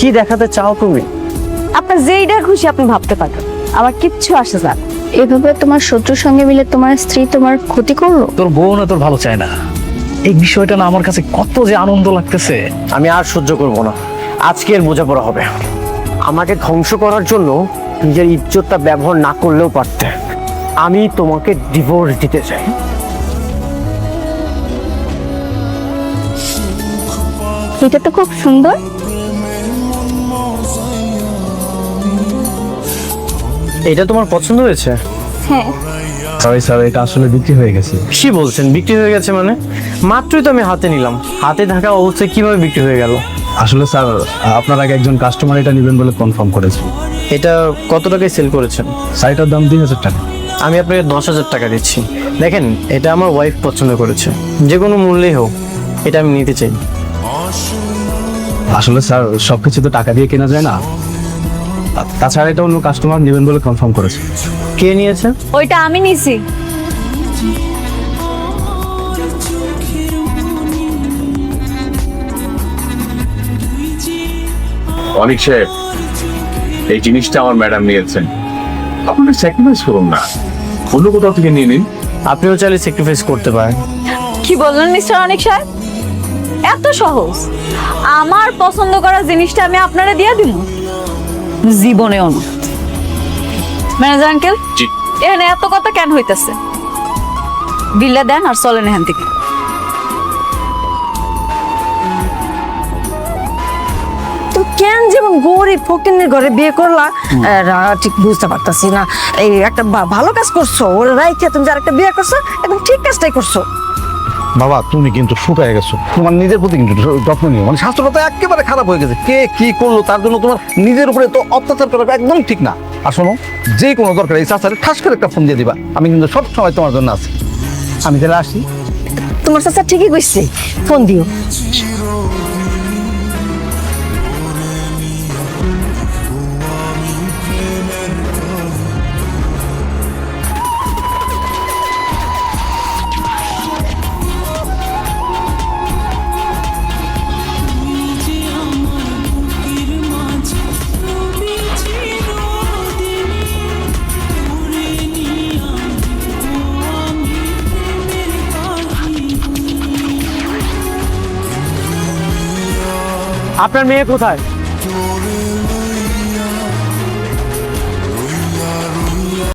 কি দেখাতে চাও তুমি? আপনার যেইটা খুশি আপনি ভাবতে পারেন, আমার কিচ্ছু আসে যায় না। এভাবে তোমার শত্রুর সঙ্গে মিলে তোমার স্ত্রী তোমার ক্ষতি করলো। তোর বউ না তোর ভালো চায় না, এই বিষয়টা না আমার কাছে কত যে আনন্দ লাগতেছে। আমি আর সহ্য করব না, আজকে এর বোঝাপড়া হবে। আমাকে ধ্বংস করার জন্য নিজের ইজ্জতটা ব্যবহার না করলেও পারতে। আমি তোমাকে ডিভোর্স দিতে চাই। এটা তো খুব সুন্দর। এটা তোমার পছন্দ হয়েছে? হ্যাঁ, সরি স্যার, এটা আসলে বিক্রি হয়ে গেছে। কি বলছেন বিক্রি হয়ে গেছে মানে? মাত্রই তো আমি হাতে নিলাম, হাতে থাকা অবস্থায় কিভাবে বিক্রি হয়ে গেল? আসলে স্যার, আপনার আগে একজন কাস্টমার এটা নেবেন বলে কনফার্ম করেছে। এটা কত টাকায় সেল করেছেন? শাড়িটার দাম 2000 টাকা। আমি আপনাকে 10,000 টাকা দিচ্ছি। দেখেন, এটা আমার ওয়াইফ পছন্দ করেছে, যে কোনো মূল্যেই হোক এটা আমি নিতে চাই। আসলে স্যার, সবকিছু তো টাকা দিয়ে কেনা যায় না, তাছাড়া এটা অন্য কাস্টমার নেবেন বলে কনফার্ম করেছে। কে নিয়েছে? ওইটা আমি নিছি। অনিক সাহেব, এই জিনিসটা আমার ম্যাডাম নিয়েছেন, আপনারা স্যাক্রিফাইস করুন না, অন্য কোথাও থেকে নিয়ে নিন। আপনিও চাইলে স্যাক্রিফাইস করতে পারেন। কি বললেন মিস্টার অনিক সাহেব? এত সহজ? আমার পছন্দ করা জিনিসটা আমি আপনারা দিয়ে দিব? জীবনেও না। ম্যানেজার আঙ্কেল, জি। এখানে এত কথা কেন হইতাছে? বিল্লা দেন আর চলেন এখান থেকে। তো কেন যেমন গরিব ফকিনের ঘরে বিয়ে করলা, ঠিক বুঝতে পারতাছি না। এই একটা ভালো কাজ করছো, ওরা রাইখে তুমি যার একটা বিয়ে করছো, একদম ঠিক কাজটাই করছো। বাবা, তুমি কিন্তু শুকায় গেছো, তোমার নিজের প্রতি কিন্তু যত্ন নিও। মানে স্বাস্থ্যটা তো একেবারে খারাপ হয়ে গেছে, কে কি করলো তার জন্য তোমার নিজের উপরে তো অত্যাচার করা একদম ঠিক না। আর শোনো, যে কোনো দরকার এই চাচারে ঠাস করে একটা ফোন দিয়ে দিবা, আমি কিন্তু সব সময় তোমার জন্য আছি। আমি তাহলে আসি। তোমার চাচা ঠিকই কইছে, ফোন দিও। আপনার মেয়ে কোথায়?